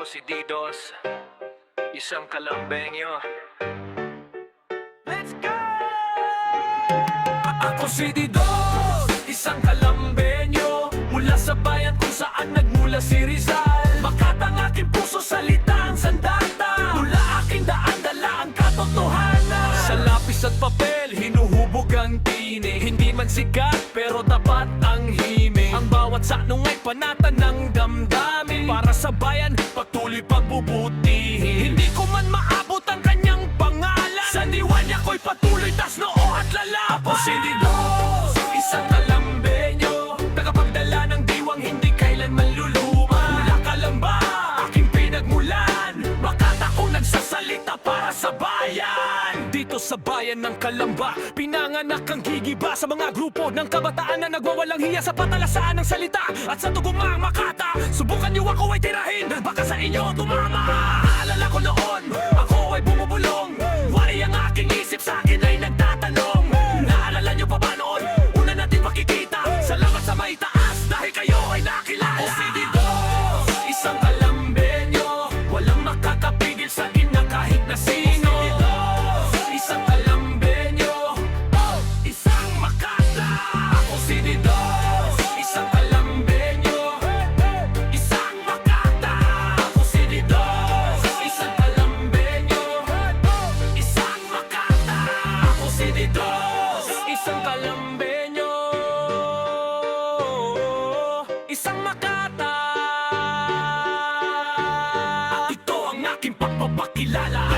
Ako si Didos, isang Kalambenyo. Let's go! Ako si Didos, isang Kalambenyo, mula sa bayan kung saan nagmula si Rizal. Makatang aking puso, salita ang sandata, mula aking daan, dala ang katotohanan. Sa lapis at papel, hinuhubog ang tinig. Hindi man sikat, pero tapat ang himig. Ang bawat saknong ay panatan ng damdamin, para sa bayan, patuloy pagbubutihin. Hindi ko man maabot ang kanyang pangalan, sa diwan niya ko'y patuloy tas noo at lalaban. Ako si Didos, isang Kalambenyo, tagapagdala ng diwang hindi kailanman luluma. Mula Kalamba, aking pinagmulan, makataong nagsasalita para sa bayan. Dito sa bayan ng Kalamba, pinanganak ang gigiba sa mga grupo ng kabataan na nagwawalang hiya sa patalasaan ng salita. At sa tugumang Makata, subukan niyo ako ay tirahin, baka sa inyo tumama. Naalala ko noon, ako ay bumubulong, wari ang aking isip, sa akin ay nagtatanong. Naalala niyo pa ba noon, una natin makikita? Salamat sa may taas, dahil kayo ay nakilala. Ako si Didos, isang Kalambenyo, walang makakapigil sa akin na kahit na sino. Isang Kalambenyo, isang Makata. Ako si Didos, isang Kalambenyo, isang Makata. Ako si Didos, isang Kalambenyo, isang Makata. Ako si Didos, isang Kalambenyo, isang Makata. At ito ang aking pagpapakilala.